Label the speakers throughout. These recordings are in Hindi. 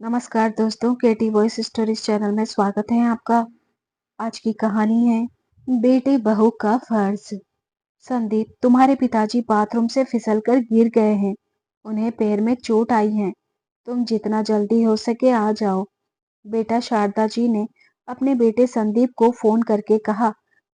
Speaker 1: नमस्कार दोस्तों, केटी वॉइस स्टोरीज चैनल में स्वागत है आपका। आज की कहानी है बेटे बहू का फर्ज। संदीप, तुम्हारे पिताजी बाथरूम से फिसलकर गिर गए हैं। उन्हें पैर में चोट आई है। तुम जितना जल्दी हो सके आ जाओ। बेटा शारदा जी ने अपने बेटे संदीप को फोन करके कहा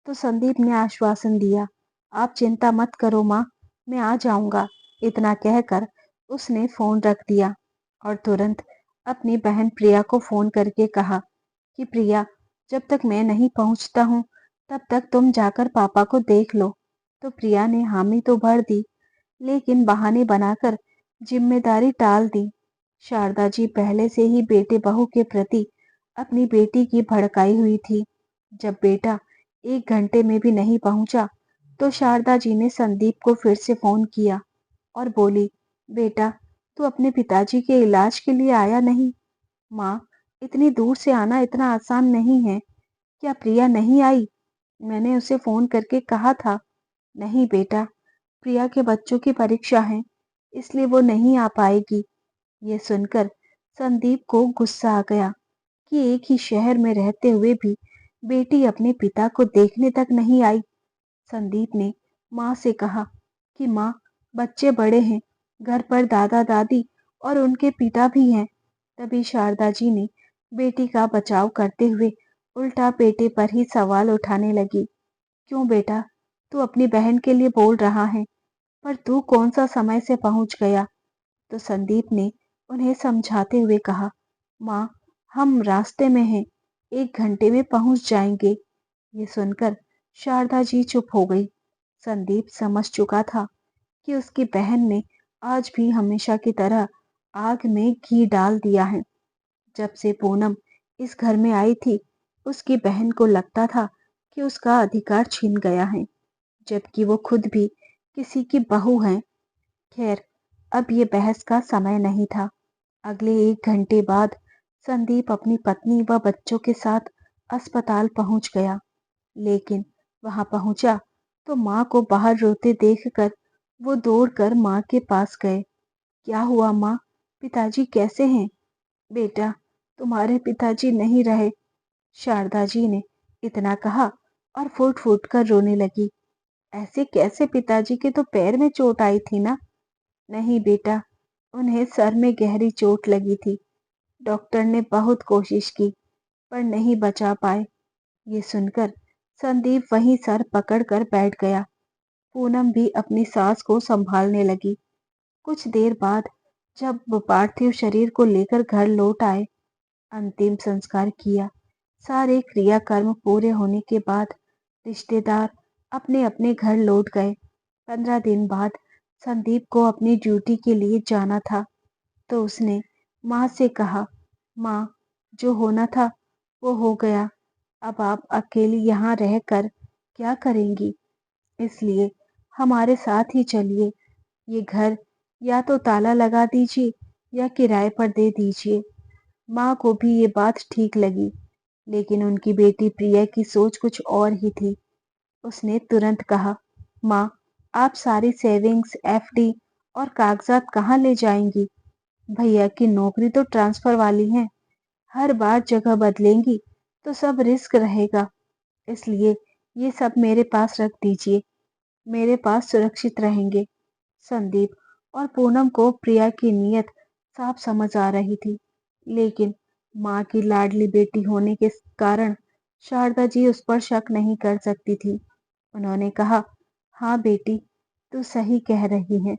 Speaker 1: तो संदीप ने आश्वासन दिया, आप चिंता मत करो माँ, मैं आ जाऊंगा। इतना कहकर उसने फोन रख दिया और तुरंत अपनी बहन प्रिया को फोन करके कहा कि प्रिया, जब तक मैं नहीं पहुंचता हूँ तब तक तुम जाकर पापा को देख लो। तो प्रिया ने हामी तो भर दी, लेकिन बहाने बनाकर जिम्मेदारी टाल दी। शारदा जी पहले से ही बेटे बहू के प्रति अपनी बेटी की भड़काई हुई थी। जब बेटा 1 घंटे में भी नहीं पहुंचा तो शारदा जी ने संदीप को फिर से फोन किया और बोली, बेटा, तू अपने पिताजी के इलाज के लिए आया नहीं? माँ, इतनी दूर से आना इतना आसान नहीं है। क्या प्रिया नहीं आई? मैंने उसे फोन करके कहा था। नहीं बेटा, प्रिया के बच्चों की परीक्षा है, इसलिए वो नहीं आ पाएगी। ये सुनकर संदीप को गुस्सा आ गया कि एक ही शहर में रहते हुए भी बेटी अपने पिता को देखने तक नहीं आई। संदीप ने माँ से कहा कि माँ, बच्चे बड़े हैं, घर पर दादा दादी और उनके पिता भी हैं। तभी शारदा जी ने बेटी का बचाव करते हुए उल्टा बेटे पर ही सवाल उठाने लगी। क्यों बेटा, तू अपनी बहन के लिए बोल रहा है, पर तू कौन सा समय से पहुंच गया? तो संदीप ने उन्हें समझाते हुए कहा, माँ, हम रास्ते में हैं, 1 घंटे में पहुंच जाएंगे। ये सुनकर शारदा जी चुप हो गई। संदीप समझ चुका था कि उसकी बहन ने आज भी हमेशा की तरह आग में घी डाल दिया है। जब से पूनम इस घर में आई थी, उसकी बहन को लगता था कि उसका अधिकार छीन गया है, जबकि वो खुद भी किसी की बहू है। खैर, अब ये बहस का समय नहीं था। अगले 1 घंटे बाद संदीप अपनी पत्नी व बच्चों के साथ अस्पताल पहुंच गया। लेकिन वहां पहुंचा तो माँ को बाहर रोते देखकर वो दौड़कर माँ के पास गए। क्या हुआ माँ? पिताजी कैसे हैं? बेटा, तुम्हारे पिताजी नहीं रहे, शारदा जी ने इतना कहा और फूट फूट कर रोने लगी। ऐसे कैसे? पिताजी के तो पैर में चोट आई थी ना? नहीं बेटा, उन्हें सर में गहरी चोट लगी थी। डॉक्टर ने बहुत कोशिश की पर नहीं बचा पाए। ये सुनकर संदीप वहीं सर पकड़कर बैठ गया। पूनम भी अपनी सास को संभालने लगी। कुछ देर बाद जब वो पार्थिव शरीर को लेकर घर लौट आए, अंतिम संस्कार किया। सारे क्रियाकर्म पूरे होने के बाद रिश्तेदार अपने अपने घर लौट गए। 15 दिन बाद संदीप को अपनी ड्यूटी के लिए जाना था, तो उसने माँ से कहा, माँ, जो होना था वो हो गया। अब आप अकेली यहाँ रहकर क्या करेंगी? इसलिए हमारे साथ ही चलिए। ये घर या तो ताला लगा दीजिए या किराए पर दे दीजिए। माँ को भी ये बात ठीक लगी, लेकिन उनकी बेटी प्रिया की सोच कुछ और ही थी। उसने तुरंत कहा, माँ, आप सारी सेविंग्स, एफडी और कागजात कहाँ ले जाएंगी? भैया की नौकरी तो ट्रांसफर वाली है, हर बार जगह बदलेंगी तो सब रिस्क रहेगा। इसलिए ये सब मेरे पास रख दीजिए, मेरे पास सुरक्षित रहेंगे। संदीप और पूनम को प्रिया की नीयत साफ समझ आ रही थी, लेकिन माँ की लाडली बेटी होने के कारण शारदा जी उस पर शक नहीं कर सकती थी। उन्होंने कहा, हाँ बेटी, तू सही कह रही है,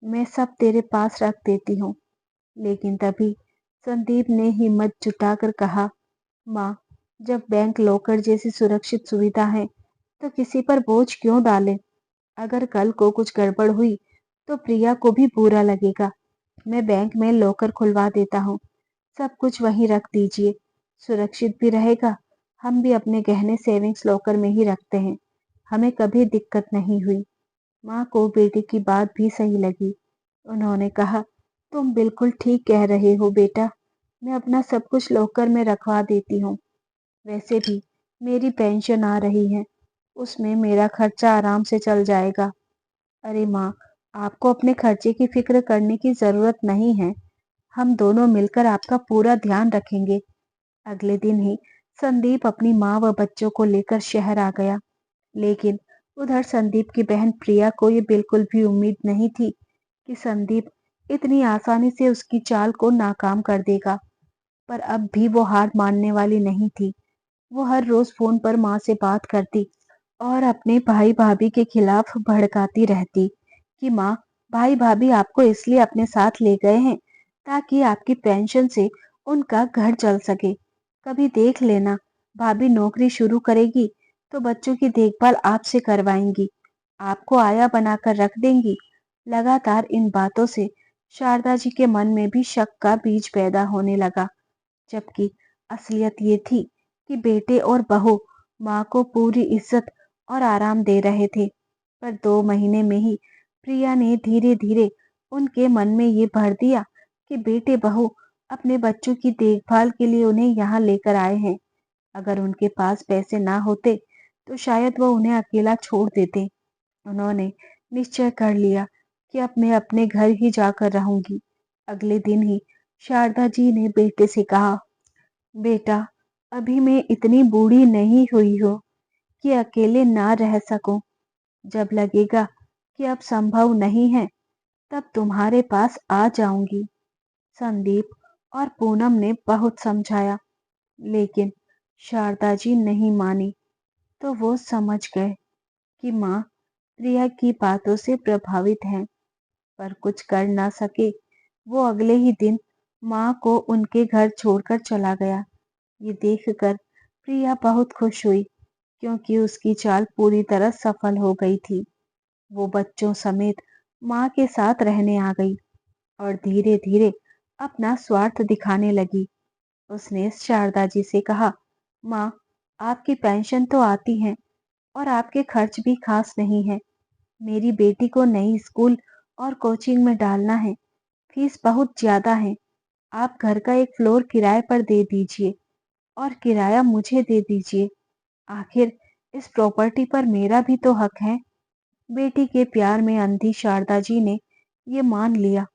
Speaker 1: मैं सब तेरे पास रख देती हूँ। लेकिन तभी संदीप ने हिम्मत जुटाकर कहा, माँ, जब बैंक लॉकर जैसी सुरक्षित सुविधा है तो किसी पर बोझ क्यों डालें? अगर कल को कुछ गड़बड़ हुई तो प्रिया को भी बुरा लगेगा। मैं बैंक में लॉकर खुलवा देता हूँ, सब कुछ वहीं रख दीजिए, सुरक्षित भी रहेगा। हम भी अपने गहने सेविंग्स लॉकर में ही रखते हैं, हमें कभी दिक्कत नहीं हुई। माँ को बेटी की बात भी सही लगी। उन्होंने कहा, तुम बिल्कुल ठीक कह रहे हो बेटा, मैं अपना सब कुछ लॉकर में रखवा देती हूँ। वैसे भी मेरी पेंशन आ रही है, उसमें मेरा खर्चा आराम से चल जाएगा। अरे माँ, आपको अपने खर्चे की फिक्र करने की जरूरत नहीं है, हम दोनों मिलकर आपका पूरा ध्यान रखेंगे। अगले दिन ही संदीप अपनी माँ व बच्चों को लेकर शहर आ गया। लेकिन उधर संदीप की बहन प्रिया को ये बिल्कुल भी उम्मीद नहीं थी कि संदीप इतनी आसानी से उसकी चाल को नाकाम कर देगा। पर अब भी वो हार मानने वाली नहीं थी। वो हर रोज फोन पर माँ से बात करती और अपने भाई भाभी के खिलाफ भड़काती रहती कि माँ, भाई भाभी आपको इसलिए अपने साथ ले गए हैं ताकि आपकी पेंशन से उनका घर चल सके। कभी देख लेना, भाभी नौकरी शुरू करेगी तो बच्चों की देखभाल आपसे करवाएंगी, आपको आया बनाकर रख देंगी। लगातार इन बातों से शारदा जी के मन में भी शक का बीज पैदा होने लगा, जबकि असलियत ये थी कि बेटे और बहू माँ को पूरी इज्जत और आराम दे रहे थे। पर 2 महीने में ही प्रिया ने धीरे धीरे उनके मन में ये भर दिया कि बेटे बहू अपने बच्चों की देखभाल के लिए उन्हें यहाँ लेकर आए हैं। अगर उनके पास पैसे ना होते तो शायद वो उन्हें अकेला छोड़ देते। उन्होंने निश्चय कर लिया कि अब मैं अपने घर ही जाकर रहूंगी। अगले दिन ही शारदा जी ने बेटे से कहा, बेटा, अभी मैं इतनी बूढ़ी नहीं हुई हूँ कि अकेले ना रह सकूं। जब लगेगा कि अब संभव नहीं है तब तुम्हारे पास आ जाऊंगी। संदीप और पूनम ने बहुत समझाया, लेकिन शारदा जी नहीं मानी। तो वो समझ गए कि माँ प्रिया की बातों से प्रभावित हैं, पर कुछ कर ना सके। वो अगले ही दिन माँ को उनके घर छोड़कर चला गया। ये देखकर प्रिया बहुत खुश हुई, क्योंकि उसकी चाल पूरी तरह सफल हो गई थी। वो बच्चों समेत माँ के साथ रहने आ गई और धीरे धीरे अपना स्वार्थ दिखाने लगी। उसने शारदा जी से कहा, माँ, आपकी पेंशन तो आती है और आपके खर्च भी खास नहीं है। मेरी बेटी को नई स्कूल और कोचिंग में डालना है, फीस बहुत ज्यादा है। आप घर का एक फ्लोर किराए पर दे दीजिए और किराया मुझे दे दीजिए। आखिर इस प्रॉपर्टी पर मेरा भी तो हक है। बेटी के प्यार में अंधी शारदा जी ने ये मान लिया।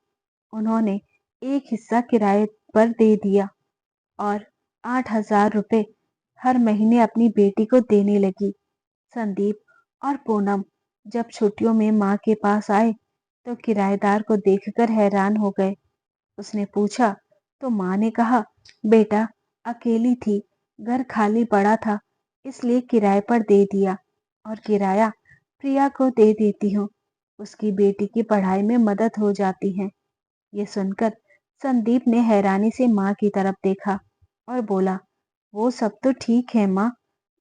Speaker 1: उन्होंने एक हिस्सा किराए पर दे दिया और 8,000 रुपए हर महीने अपनी बेटी को देने लगी। संदीप और पूनम जब छुट्टियों में माँ के पास आए तो किराएदार को देखकर हैरान हो गए। उसने पूछा तो माँ ने कहा, बेटा, अकेली थी, घर खाली पड़ा था, इसलिए किराए पर दे दिया और किराया प्रिया को दे देती हूँ। उसकी बेटी की पढ़ाई में मदद हो जाती है। ये सुनकर संदीप ने हैरानी से माँ की तरफ देखा और बोला, वो सब तो ठीक है माँ,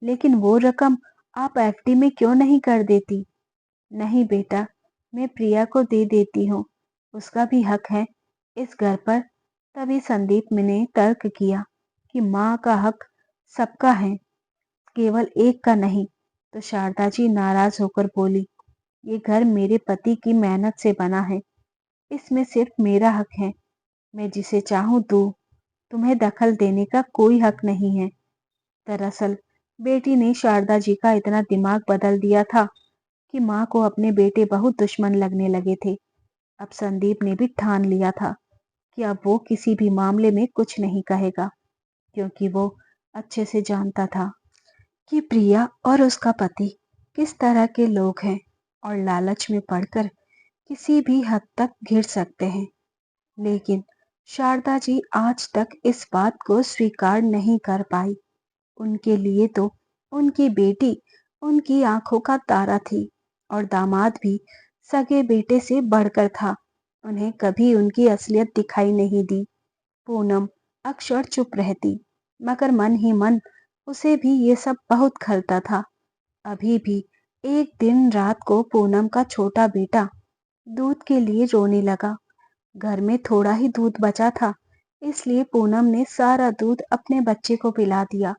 Speaker 1: लेकिन वो रकम आप एफडी में क्यों नहीं कर देती? नहीं बेटा, मैं प्रिया को दे देती हूँ, उसका भी हक है इस घर पर। तभी संदीप ने तर्क किया कि माँ का हक सबका है, केवल एक का नहीं। तो शारदा जी नाराज होकर बोली, ये घर मेरे पति की मेहनत से बना है, इसमें सिर्फ मेरा हक है। मैं जिसे चाहूँ दूँ, तुम्हें दखल देने का कोई हक नहीं है। दरअसल बेटी ने शारदा जी का इतना दिमाग बदल दिया था कि माँ को अपने बेटे बहुत दुश्मन लगने लगे थे। अब संदीप ने भी ठान लिया था कि अब वो किसी भी मामले में कुछ नहीं कहेगा, क्योंकि वो अच्छे से जानता था कि प्रिया और उसका पति किस तरह के लोग हैं और लालच में पड़कर किसी भी हद तक घिर सकते हैं। लेकिन शारदा जी आज तक इस बात को स्वीकार नहीं कर पाई। उनके लिए तो उनकी बेटी उनकी आंखों का तारा थी और दामाद भी सगे बेटे से बढ़कर था। उन्हें कभी उनकी असलियत दिखाई नहीं दी। पूनम अक्सर चुप रहती, मगर मन ही मन उसे भी ये सब बहुत खलता था। अभी भी एक दिन रात को पूनम का छोटा बेटा दूध के लिए रोने लगा। घर में थोड़ा ही दूध बचा था, इसलिए पूनम ने सारा दूध अपने बच्चे को पिला दिया।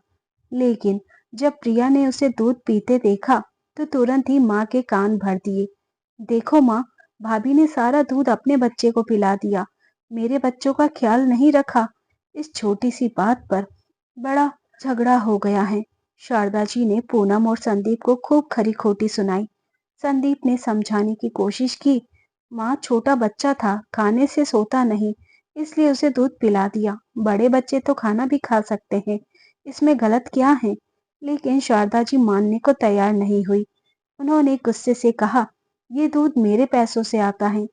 Speaker 1: लेकिन जब प्रिया ने उसे दूध पीते देखा तो तुरंत ही माँ के कान भर दिए। देखो माँ, भाभी ने सारा दूध अपने बच्चे को पिला दिया, मेरे बच्चों का ख्याल नहीं रखा। इस छोटी सी बात पर बड़ा झगड़ा हो गया है। शारदा जी ने पूनम और संदीप को खूब खरी खोटी सुनाई। संदीप ने समझाने की कोशिश की, माँ, छोटा बच्चा था, खाने से सोता नहीं, इसलिए उसे दूध पिला दिया। बड़े बच्चे तो खाना भी खा सकते हैं, इसमें गलत क्या है? लेकिन शारदा जी मानने को तैयार नहीं हुई। उन्होंने गुस्से से कहा, ये दूध मेरे पैसों से आता है,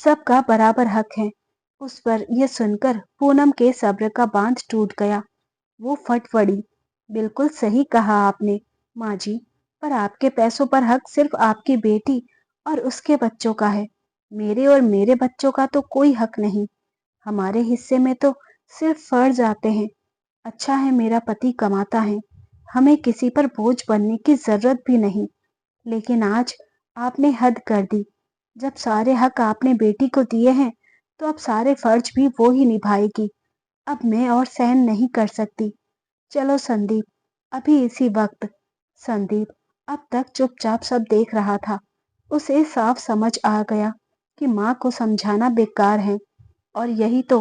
Speaker 1: सबका बराबर हक है। उस पर यह सुनकर पूनम के सब्र का बांध टूट गया। वो फट पड़ी। बिल्कुल सही कहा आपने माँ जी, पर आपके पैसों पर हक सिर्फ आपकी बेटी और उसके बच्चों का है। मेरे और मेरे बच्चों का तो कोई हक नहीं। हमारे हिस्से में तो सिर्फ फर्ज आते हैं। अच्छा है मेरा पति कमाता है, हमें किसी पर बोझ बनने की जरूरत भी नहीं। लेकिन आज आपने हद कर दी। जब सारे हक आपने बेटी को दिए हैं, तो अब सारे फर्ज भी वो ही निभाएगी। अब मैं और सहन नहीं कर सकती। चलो संदीप, अभी इसी वक्त। संदीप अब तक चुपचाप सब देख रहा था। उसे साफ समझ आ गया कि माँ को समझाना बेकार है, और यही तो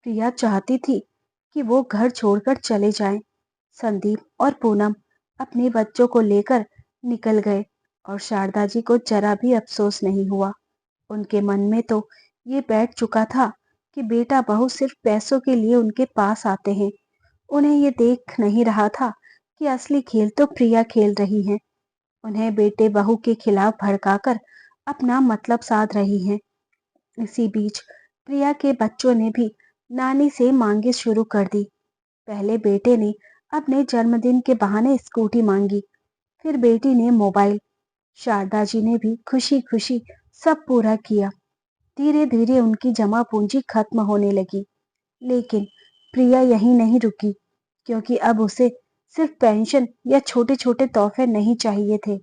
Speaker 1: प्रिया चाहती थी कि वो घर छोड़कर चले जाएं। संदीप और पूनम अपने बच्चों को लेकर निकल गए और शारदा जी को जरा भी अफसोस नहीं हुआ। उनके मन में तो ये बैठ चुका था कि बेटा बहू सिर्फ पैसों के लिए उनके पास आते हैं। उन्हें ये देख नहीं रहा था कि असली खेल तो प्रिया खेल रही है। उन्हें बेटे बहू के खिलाफ भड़काकर अपना मतलब साध रही है। इसी बीच प्रिया के बच्चों ने भी नानी से मांगे शुरू कर दी। पहले बेटे ने अपने जन्मदिन के बहाने स्कूटी मांगी, फिर बेटी ने मोबाइल। शारदा जी ने भी खुशी खुशी सब पूरा किया। धीरे धीरे उनकी जमा पूंजी खत्म होने लगी। लेकिन प्रिया यहीं नहीं रुकी, क्योंकि अब उसे सिर्फ पेंशन या छोटे छोटे तोहफे नहीं चाहिए थे,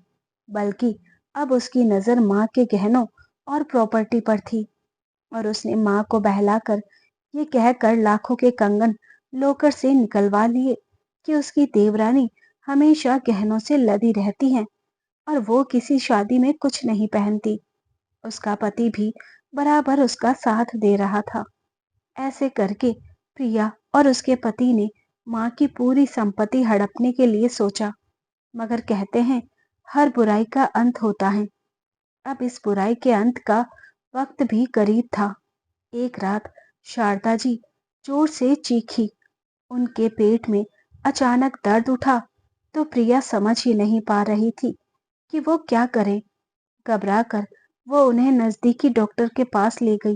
Speaker 1: बल्कि अब उसकी नजर माँ के गहनों और प्रॉपर्टी पर थी। और उसने माँ को बहलाकर ये कहकर लाखों के कंगन लोकर से निकलवा लिए कि उसकी देवरानी हमेशा गहनों से लदी रहती है और वो किसी शादी में कुछ नहीं पहनती। उसका पति भी बराबर उसका साथ दे रहा था। ऐसे करके प्रिया और उसके पति ने माँ की पूरी संपत्ति हड़पने के लिए सोचा। मगर कहते हैं हर बुराई का अंत होता है। अब इस बुराई के अंत का वक्त भी करीब था। एक रात शारदा जी जोर से चीखी। उनके पेट में अचानक दर्द उठा तो प्रिया समझ ही नहीं पा रही थी कि वो क्या करे। घबरा कर वो उन्हें नजदीकी डॉक्टर के पास ले गई,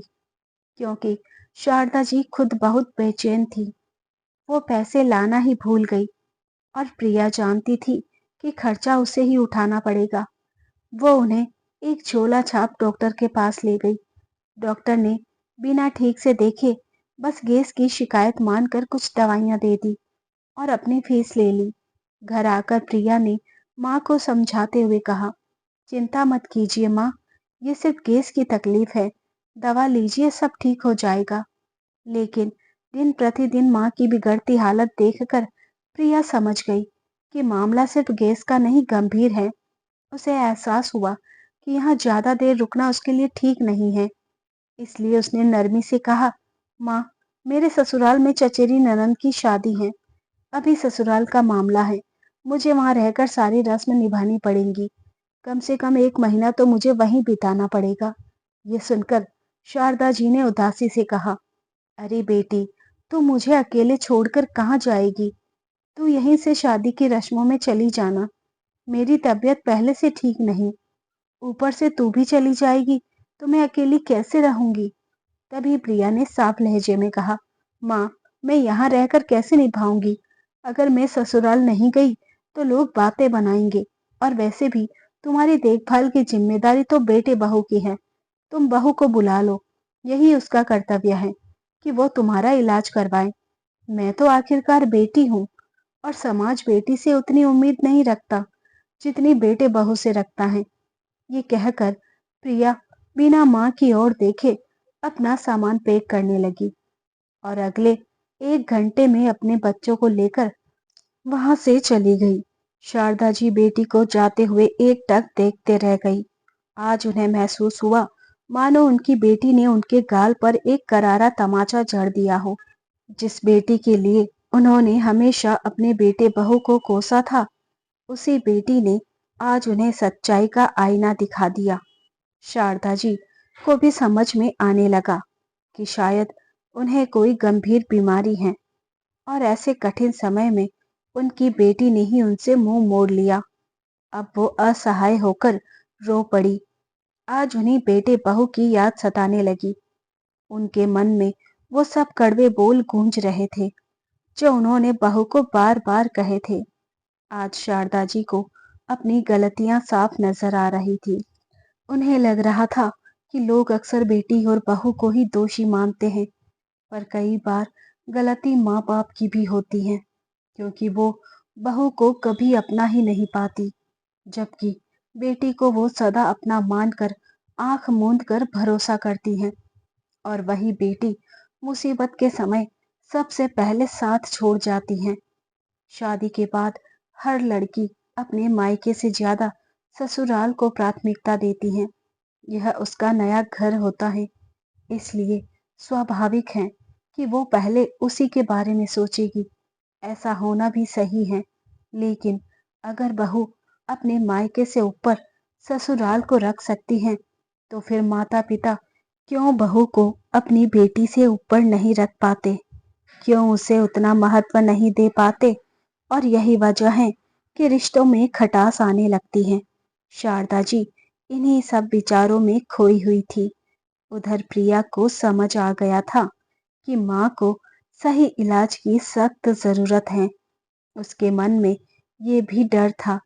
Speaker 1: क्योंकि शारदा जी खुद बहुत बेचैन थी। वो पैसे लाना ही भूल गई और प्रिया जानती थी कि खर्चा उसे ही उठाना पड़ेगा। वो उन्हें एक झोला छाप डॉक्टर के पास ले गई। डॉक्टर ने बिना ठीक से देखे बस गैस की शिकायत मानकर कुछ दवाइयां दे दी और अपनी फीस ले ली। घर आकर प्रिया ने माँ को समझाते हुए कहा, चिंता मत कीजिए माँ, ये सिर्फ गैस की तकलीफ है, दवा लीजिए सब ठीक हो जाएगा। लेकिन दिन प्रतिदिन माँ की बिगड़ती हालत देखकर प्रिया समझ गई कि मामला सिर्फ गैस का नहीं गंभीर है। उसे एहसास हुआ कि यहाँ ज्यादा देर रुकना उसके लिए ठीक नहीं है। इसलिए उसने नरमी से कहा, माँ, मेरे ससुराल में चचेरी ननंद की शादी है। अभी ससुराल का मामला है, मुझे वहां रहकर सारी रस्म निभानी पड़ेंगी। कम से कम 1 महीना तो मुझे वहीं बिताना पड़ेगा। ये सुनकर शारदा जी ने उदासी से कहा, अरे बेटी, तू मुझे अकेले छोड़कर कहाँ जाएगी? तू यहीं से शादी की रस्मों में चली जाना। मेरी तबीयत पहले से ठीक नहीं, ऊपर से तू भी चली जाएगी तो मैं अकेली कैसे रहूंगी? तभी प्रिया ने साफ लहजे में कहा, माँ, मैं यहाँ रहकर कैसे निभाऊंगी? अगर मैं ससुराल नहीं गई तो लोग बातें बनाएंगे, और वैसे भी तुम्हारी देखभाल की जिम्मेदारी तो बेटे बहू की है। तुम बहू को बुला लो, यही उसका कर्तव्य है कि वो तुम्हारा इलाज करवाए। मैं तो आखिरकार बेटी हूँ, और समाज बेटी से उतनी उम्मीद नहीं रखता जितनी बेटे बहू से रखता है। ये कहकर प्रिया बिना माँ की ओर देखे अपना सामान पैक करने लगी और अगले 1 घंटे में अपने बच्चों को लेकर वहां से चली गई। शारदा जी बेटी को जाते हुए एकटक देखते रह गई। आज उन्हें महसूस हुआ मानो उनकी बेटी ने उनके गाल पर एक करारा तमाचा जड़ दिया हो। जिस बेटी के लिए उन्होंने हमेशा अपने बेटे बहू को कोसा था, उसी बेटी ने आज उन्हें सच्चाई का आईना दिखा दिया। शारदा जी को भी समझ में आने लगा कि शायद उन्हें कोई गंभीर बीमारी है और ऐसे कठिन समय में उनकी बेटी ने ही उनसे मुंह मोड़ लिया। अब वो असहाय होकर रो पड़ी। आज उन्हीं बेटे बहू की याद सताने लगी। उनके मन में वो सब कड़वे बोल गूंज रहे थे जो उन्होंने बहू को बार बार कहे थे। आज शारदा जी को अपनी गलतियां साफ नजर आ रही थी। उन्हें लग रहा था कि लोग अक्सर बेटी और बहू को ही दोषी मानते हैं, पर कई बार गलती माँ बाप की भी होती है, क्योंकि वो बहू को कभी अपना ही नहीं पाती, जबकि बेटी को वो सदा अपना मानकर आंख मूंद कर भरोसा करती हैं। और वही बेटी मुसीबत के समय सबसे पहले साथ छोड़ जाती हैं। शादी के बाद हर लड़की अपने मायके से ज्यादा ससुराल को प्राथमिकता देती है। यह उसका नया घर होता है, इसलिए स्वाभाविक है कि वो पहले उसी के बारे में सोचेगी। ऐसा होना भी सही है, लेकिन अगर बहू अपने मायके से ऊपर ससुराल को रख सकती है, तो फिर माता पिता क्यों बहू को अपनी बेटी से ऊपर नहीं रख पाते, क्यों उसे उतना महत्व नहीं दे पाते। और यही वजह है कि रिश्तों में खटास आने लगती है। शारदा जी इन्हीं सब विचारों में खोई हुई थी। उधर प्रिया को समझ आ गया था कि माँ को सही इलाज की सख्त जरूरत है। उसके मन में ये भी डर था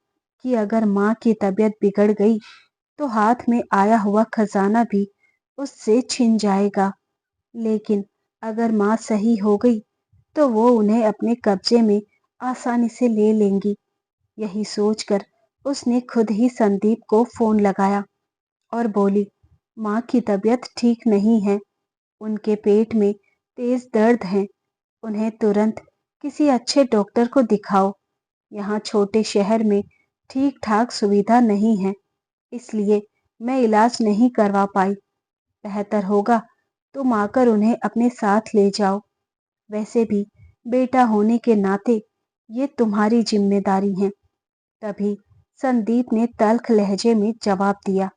Speaker 1: कि अगर माँ की तबीयत बिगड़ गई तो हाथ में आया हुआ खजाना भी उससे छिन जाएगा। लेकिन अगर माँ सही हो गई तो वो उन्हें अपने कब्जे में आसानी से ले लेंगी। यही सोचकर उसने खुद ही संदीप को फोन लगाया और बोली, माँ की तबीयत ठीक नहीं है, उनके पेट में तेज दर्द है, उन्हें तुरंत किसी अच्छे डॉक्टर को दिखाओ। यहाँ छोटे शहर में ठीक ठाक सुविधा नहीं है, इसलिए मैं इलाज नहीं करवा पाई। बेहतर होगा तुम आकर उन्हें अपने साथ ले जाओ। वैसे भी बेटा होने के नाते ये तुम्हारी जिम्मेदारी है। तभी संदीप ने तल्ख लहजे में जवाब दिया,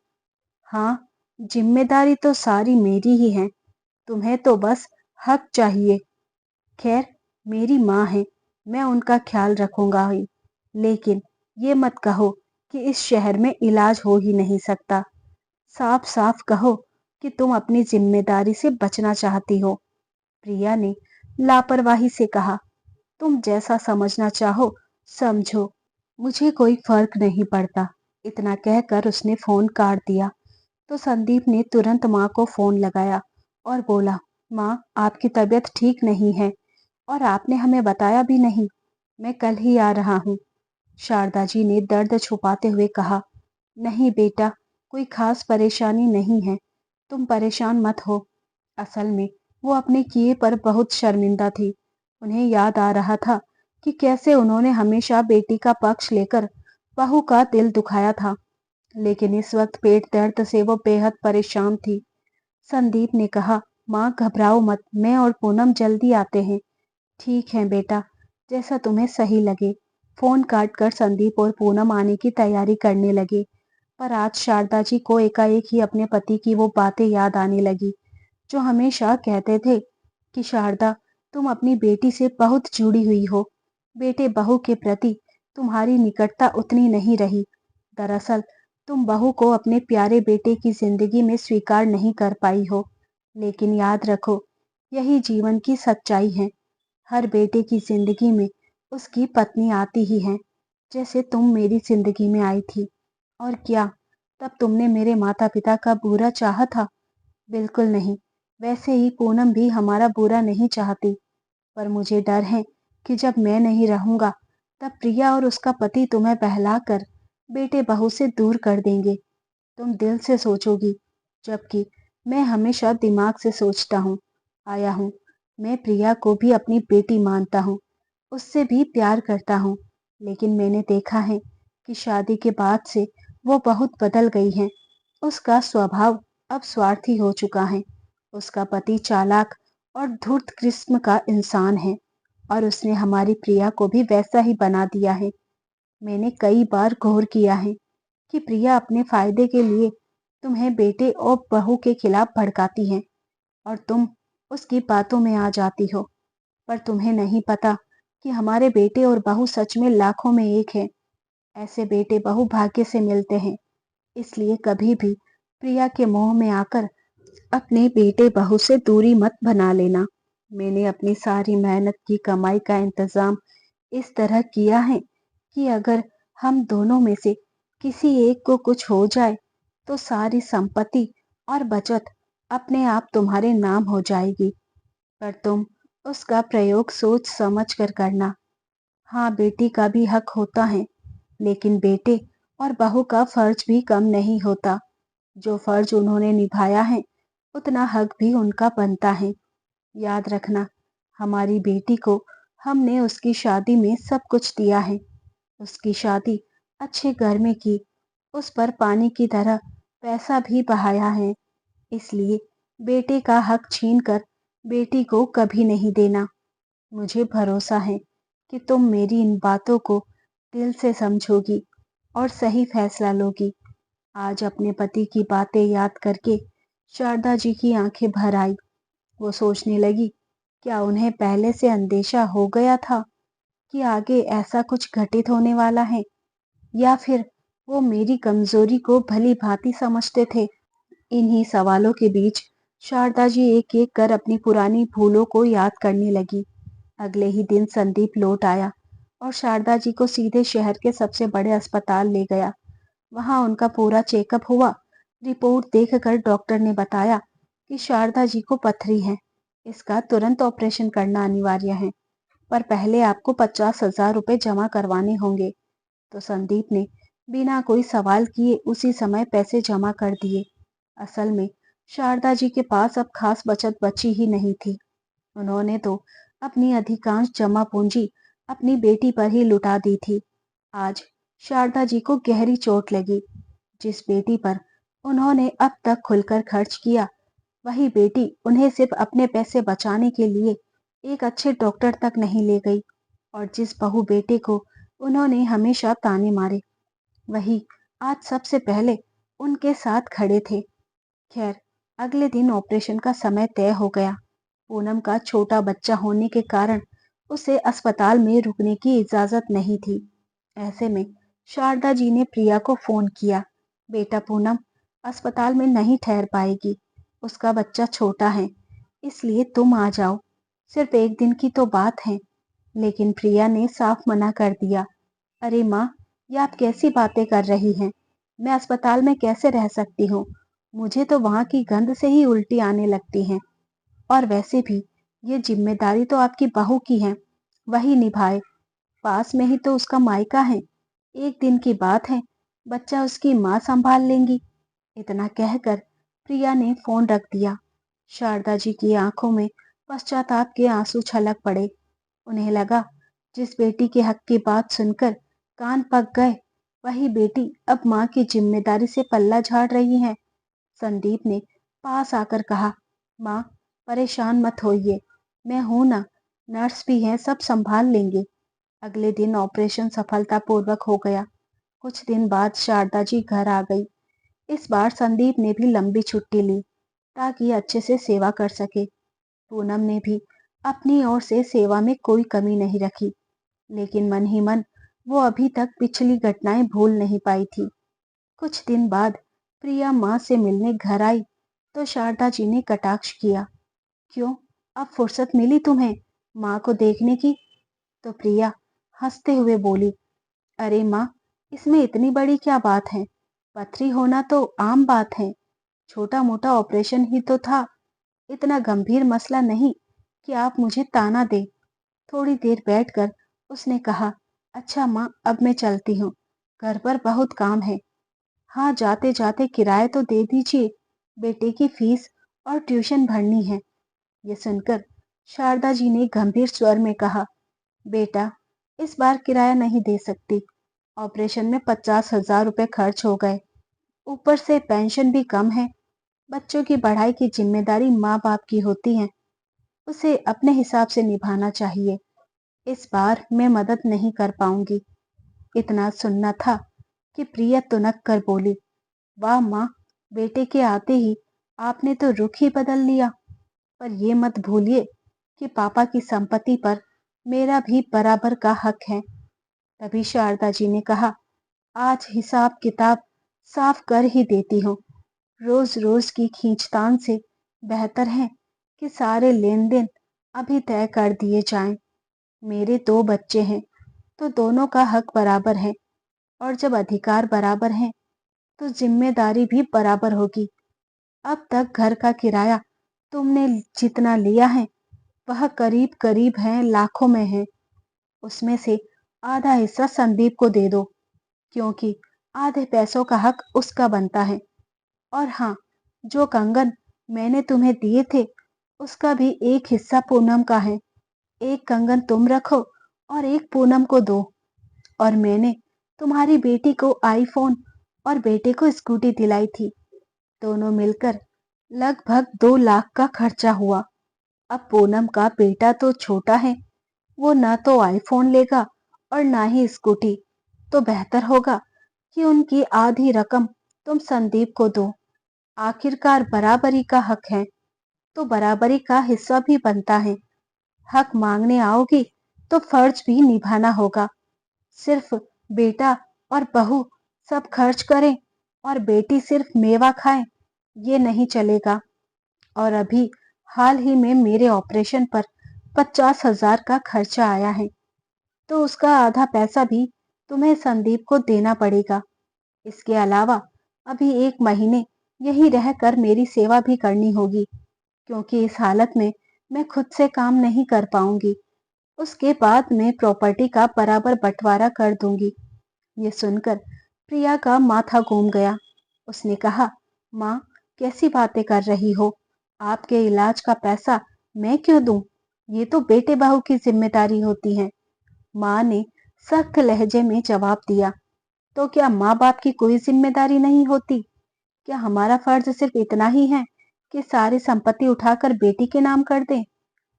Speaker 1: हाँ, जिम्मेदारी तो सारी मेरी ही है, तुम्हें तो बस हक चाहिए। खैर, मेरी माँ है, मैं उनका ख्याल रखूंगा ही, लेकिन ये मत कहो कि इस शहर में इलाज हो ही नहीं सकता। साफ साफ कहो कि तुम अपनी जिम्मेदारी से बचना चाहती हो। प्रिया ने लापरवाही से कहा, तुम जैसा समझना चाहो समझो, मुझे कोई फर्क नहीं पड़ता। इतना कहकर उसने फोन काट दिया। तो संदीप ने तुरंत माँ को फोन लगाया और बोला, माँ, आपकी तबीयत ठीक नहीं है और आपने हमें बताया भी नहीं। मैं कल ही आ रहा हूँ। शारदा जी ने दर्द छुपाते हुए कहा, नहीं बेटा, कोई खास परेशानी नहीं है, तुम परेशान मत हो। असल में वो अपने किए पर बहुत शर्मिंदा थी। उन्हें याद आ रहा था कि कैसे उन्होंने हमेशा बेटी का पक्ष लेकर बहू का दिल दुखाया था, लेकिन इस वक्त पेट दर्द से वो बेहद परेशान थी। संदीप ने कहा, माँ घबराओ मत, मैं और पूनम जल्दी आते हैं। ठीक है बेटा, जैसा तुम्हें सही लगे। फोन काट कर संदीप और पूनम आने की तैयारी करने लगे। पर आज शारदा जी को एकाएक ही अपने पति की वो बातें याद आने लगी जो हमेशा कहते थे कि शारदा, तुम अपनी बेटी से बहुत जुड़ी हुई हो, बेटे बहू के प्रति तुम्हारी निकटता उतनी नहीं रही। दरअसल तुम बहू को अपने प्यारे बेटे की जिंदगी में स्वीकार नहीं कर पाई हो। लेकिन याद रखो, यही जीवन की सच्चाई है। हर बेटे की जिंदगी में उसकी पत्नी आती ही है, जैसे तुम मेरी जिंदगी में आई थी। और क्या तब तुमने मेरे माता पिता का बुरा चाहा था? बिल्कुल नहीं। वैसे ही पूनम भी हमारा बुरा नहीं चाहती, पर मुझे डर है कि जब मैं नहीं रहूंगा तब प्रिया और उसका पति तुम्हें बहलाकर बेटे बहू से दूर कर देंगे। तुम दिल से सोचोगी, जबकि मैं हमेशा दिमाग से सोचता हूँ, आया हूँ। मैं प्रिया को भी अपनी बेटी मानता हूँ, उससे भी प्यार करता हूँ, लेकिन मैंने देखा है कि शादी के बाद से वो बहुत बदल गई है। उसका स्वभाव अब स्वार्थी हो चुका है। उसका पति चालाक और धूर्त किस्म का इंसान है और उसने हमारी प्रिया को भी वैसा ही बना दिया है। मैंने कई बार गौर किया है कि प्रिया अपने फायदे के लिए तुम्हें बेटे और बहू के खिलाफ भड़काती है और तुम उसकी बातों में आ जाती हो। पर तुम्हें नहीं पता कि हमारे बेटे और बहू सच में लाखों में एक हैं। ऐसे बेटे बहू भाग्य से मिलते हैं। इसलिए कभी भी प्रिया के मोह में आकर अपने बेटे बहू से दूरी मत बना लेना। मैंने अपनी सारी मेहनत की कमाई का इंतजाम इस तरह किया है कि अगर हम दोनों में से किसी एक को कुछ हो जाए तो सारी संपत्ति और बचत अपने आप तुम्हारे नाम हो जाएगी। पर तुम उसका प्रयोग सोच समझ कर करना। हाँ, बेटी का भी हक होता है, लेकिन बेटे और बहू का फर्ज भी कम नहीं होता। जो फर्ज उन्होंने निभाया है उतना हक भी उनका बनता है। याद रखना, हमारी बेटी को हमने उसकी शादी में सब कुछ दिया है। उसकी शादी अच्छे घर में की, उस पर पानी की तरह पैसा भी बहाया है। इसलिए बेटे का हक छीन कर बेटी को कभी नहीं देना। मुझे भरोसा है कि तुम मेरी इन बातों को दिल से समझोगी और सही फैसला लोगी। आज अपने पति की बातें याद करके शारदा जी की आंखें भर आई। वो सोचने लगी, क्या उन्हें पहले से अंदेशा हो गया था कि आगे ऐसा कुछ घटित होने वाला है, या फिर वो मेरी कमजोरी को भली भांति समझते थे। इन्हीं सवालों के बीच शारदा जी एक एक कर अपनी पुरानी भूलों को याद करने लगी। अगले ही दिन संदीप लौट आया और शारदा जी को सीधे शहर के सबसे बड़े अस्पताल ले गया। वहां उनका पूरा चेकअप हुआ। रिपोर्ट देखकर डॉक्टर ने बताया कि शारदा जी को पथरी है। इसका तुरंत ऑपरेशन करना अनिवार्य है, पर पहले आपको 50,000 रुपए जमा करवाने होंगे। तो संदीप ने बिना कोई सवाल किए उसी समय पैसे जमा कर दिए। असल में शारदा जी के पास अब खास बचत बची ही नहीं थी। उन्होंने तो अपनी अधिकांश जमा पूंजी अपनी बेटी पर ही लुटा दी थी। आज शारदा जी को गहरी चोट लगी। जिस बेटी पर उन्होंने अब तक खुलकर खर्च किया, वही बेटी उन्हें सिर्फ अपने पैसे बचाने के लिए एक अच्छे डॉक्टर तक नहीं ले गई। और जिस बहू बेटे को उन्होंने हमेशा ताने मारे, वही आज सबसे पहले उनके साथ खड़े थे। खैर, अगले दिन ऑपरेशन का समय तय हो गया। पूनम का छोटा बच्चा होने के कारण उसे अस्पताल में रुकने की इजाजत नहीं थी। ऐसे में शारदा जी ने प्रिया को फोन किया, बेटा पूनम अस्पताल में नहीं ठहर पाएगी, उसका बच्चा छोटा है, इसलिए तुम आ जाओ। सिर्फ एक दिन की तो बात है। लेकिन प्रिया ने साफ मना कर दिया। अरे माँ, ये आप कैसी बातें कर रही हैं? मैं अस्पताल में कैसे रह सकती हूँ? मुझे तो वहां की गंध से ही उल्टी आने लगती है। और वैसे भी ये जिम्मेदारी तो आपकी बहू की है, वही निभाए। पास में ही तो उसका मायका है। एक दिन की बात है, बच्चा उसकी माँ संभाल लेंगी। इतना कहकर प्रिया ने फोन रख दिया। शारदा जी की आंखों में पश्चाताप के आंसू छलक पड़े। उन्हें लगा, जिस बेटी के हक की बात सुनकर कान पक गए, वही बेटी अब माँ की जिम्मेदारी से पल्ला झाड़ रही है। संदीप ने पास आकर कहा, माँ परेशान मत होइए, मैं हूं ना, नर्स भी हैं, सब संभाल लेंगे। अगले दिन ऑपरेशन सफलतापूर्वक हो गया। कुछ दिन बाद शारदा जी घर आ गई। इस बार संदीप ने भी लंबी छुट्टी ली ताकि अच्छे से सेवा कर सके। पूनम ने भी अपनी ओर से सेवा में कोई कमी नहीं रखी, लेकिन मन ही मन वो अभी तक पिछली घटनाएं भूल नहीं पाई थी। कुछ दिन बाद प्रिया माँ से मिलने घर आई तो शारदा जी ने कटाक्ष किया, क्यों, अब फुर्सत मिली तुम्हें माँ को देखने की? तो प्रिया हंसते हुए बोली, अरे माँ, इसमें इतनी बड़ी क्या बात है? पथरी होना तो आम बात है। छोटा मोटा ऑपरेशन ही तो था, इतना गंभीर मसला नहीं कि आप मुझे ताना दे। थोड़ी देर बैठकर उसने कहा, अच्छा माँ, अब मैं चलती हूँ, घर पर बहुत काम है। हाँ, जाते जाते किराया तो दे दीजिए, बेटे की फीस और ट्यूशन भरनी है। ये सुनकर शारदा जी ने गंभीर स्वर में कहा, बेटा इस बार किराया नहीं दे सकती। ऑपरेशन में 50,000 रुपए खर्च हो गए, ऊपर से पेंशन भी कम है। बच्चों की पढ़ाई की जिम्मेदारी माँ बाप की होती है, उसे अपने हिसाब से निभाना चाहिए। इस बार मैं मदद नहीं कर पाऊंगी। इतना सुनना था कि प्रिया तुनक कर बोली, वाह माँ, बेटे के आते ही आपने तो रुख ही बदल लिया। पर ये मत भूलिए कि पापा की संपत्ति पर मेरा भी बराबर का हक है। तभी शारदा जी ने कहा, आज हिसाब किताब साफ कर ही देती हूँ। रोज रोज की खींचतान से बेहतर है कि सारे लेन देन अभी तय कर दिए जाएं। मेरे 2 बच्चे हैं तो दोनों का हक बराबर है, और जब अधिकार बराबर है तो जिम्मेदारी भी बराबर होगी। अब तक घर का किराया तुमने जितना लिया है वह करीब करीब है लाखों में है। उसमें से आधा हिस्सा संदीप को दे दो, क्योंकि आधे पैसों का हक उसका बनता है। और हाँ, जो कंगन मैंने तुम्हें दिए थे उसका भी एक हिस्सा पूनम का है। एक कंगन तुम रखो और एक पूनम को दो। और मैंने तुम्हारी बेटी को आईफोन और बेटे को स्कूटी दिलाई थी। दोनों मिलकर लगभग 2 लाख का खर्चा हुआ। अब पूनम का बेटा तो छोटा है, वो ना तो आईफोन लेगा और ना ही स्कूटी। तो बेहतर होगा कि उनकी आधी रकम तुम संदीप को दो। आखिरकार बराबरी का हक है तो बराबरी का हिस्सा भी बनता है। हक मांगने आओगी तो फर्ज भी निभाना होगा। सिर्फ बेटा और बहू सब खर्च करें और बेटी सिर्फ मेवा खाए, ये नहीं चलेगा। और अभी हाल ही में मेरे ऑपरेशन पर 50,000 का खर्चा आया है, तो उसका आधा पैसा भी तुम्हें संदीप को देना पड़ेगा। इसके अलावा अभी 1 महीने यही रहकर मेरी सेवा भी करनी होगी, क्योंकि इस हालत में मैं खुद से काम नहीं कर पाऊंगी। उसके बाद मैं प्रॉपर्टी का बराबर बंटवारा कर दूंगी। ये सुनकर प्रिया का माथा घूम गया। उसने कहा, माँ, कैसी बातें कर रही हो? आपके इलाज का पैसा मैं क्यों दूं? ये तो बेटे बहू की जिम्मेदारी होती है। माँ ने सख्त लहजे में जवाब दिया, तो क्या माँ बाप की कोई जिम्मेदारी नहीं होती? क्या हमारा फर्ज सिर्फ इतना ही है कि सारी संपत्ति उठाकर बेटी के नाम कर दें?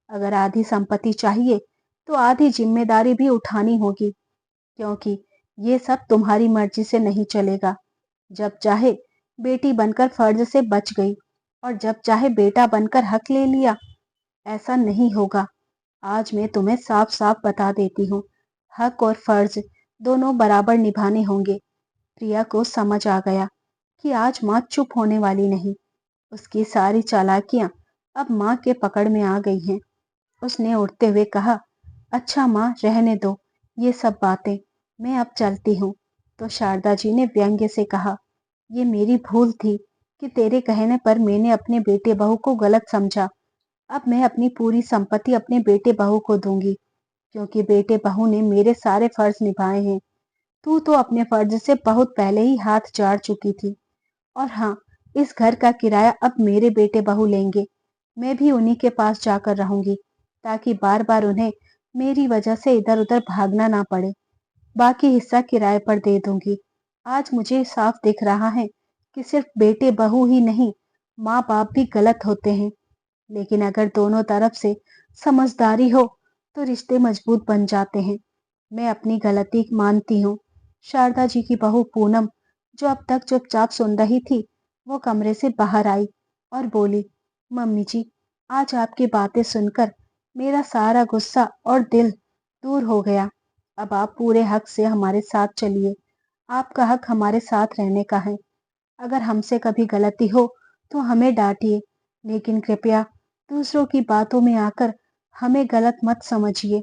Speaker 1: अगर आधी संपत्ति चाहिए तो आधी जिम्मेदारी भी उठानी होगी, क्योंकि ये सब तुम्हारी मर्जी से नहीं चलेगा। जब चाहे बेटी बनकर फर्ज से बच गई और जब चाहे बेटा बनकर हक ले लिया। ऐसा नहीं होगा। आज मैं तुम्हें साफ साफ बता देती हूँ, हक और फर्ज दोनों बराबर निभाने होंगे। प्रिया को समझ आ गया कि आज माँ चुप होने वाली नहीं। उसकी सारी चालाकियां अब माँ के पकड़ में आ गई हैं। उसने उठते हुए कहा, अच्छा माँ, रहने दो ये सब बातें, मैं अब चलती हूँ। तो शारदा जी ने व्यंग्य से कहा, ये मेरी भूल थी कि तेरे कहने पर मैंने अपने बेटे बहू को गलत समझा। अब मैं अपनी पूरी संपत्ति अपने बेटे बहू को दूंगी, क्योंकि बेटे बहू ने मेरे सारे फर्ज निभाए हैं। तू तो अपने फर्ज से बहुत पहले ही हाथ झाड़ चुकी थी। और हाँ, इस घर का किराया अब मेरे बेटे बहू लेंगे। मैं भी उन्हीं के पास जाकर रहूंगी, ताकि बार बार उन्हें मेरी वजह से इधर उधर भागना ना पड़े। बाकी हिस्सा किराए पर दे दूंगी। आज मुझे साफ दिख रहा है कि सिर्फ बेटे बहू ही नहीं, माँ बाप भी गलत होते हैं। लेकिन अगर दोनों तरफ से समझदारी हो तो रिश्ते मजबूत बन जाते हैं। मैं अपनी गलती मानती हूँ। शारदा जी की बहू पूनम, जो अब तक चुपचाप सुन रही थी, वो कमरे से बाहर आई और बोली, मम्मी जी, आज आपकी बातें सुनकर मेरा सारा गुस्सा और दिल दूर हो गया। अब आप पूरे हक से हमारे साथ चलिए। आपका हक हमारे साथ रहने का है। अगर हमसे कभी गलती हो तो हमें डांटिए, लेकिन कृपया दूसरों की बातों में आकर हमें गलत मत समझिए।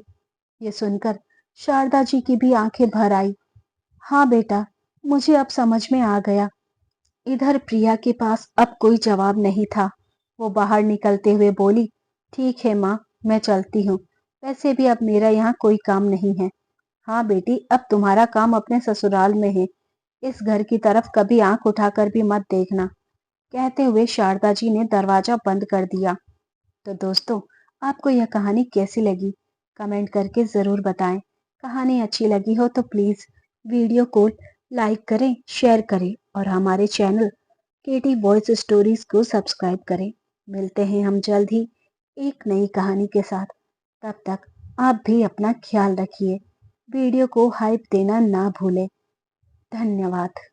Speaker 1: ये सुनकर शारदा जी की भी आंखें भर आई। हाँ बेटा, मुझे अब समझ में आ गया। इधर प्रिया के पास अब कोई जवाब नहीं था। वो बाहर निकलते हुए बोली, ठीक है माँ, मैं चलती हूँ। वैसे भी अब मेरा यहाँ कोई काम नहीं है। हाँ बेटी, अब तुम्हारा काम अपने ससुराल में है। इस घर की तरफ कभी आंख उठाकर भी मत देखना। कहते हुए शारदा जी ने दरवाजा बंद कर दिया। तो दोस्तों, आपको यह कहानी कैसी लगी? कमेंट करके ज़रूर बताएं। कहानी अच्छी लगी हो तो प्लीज़ वीडियो को लाइक करें, शेयर करें और हमारे चैनल केटी वॉइस स्टोरीज को सब्सक्राइब करें। मिलते हैं हम जल्द ही एक नई कहानी के साथ। तब तक आप भी अपना ख्याल रखिए। वीडियो को हाइप देना ना भूलें। धन्यवाद।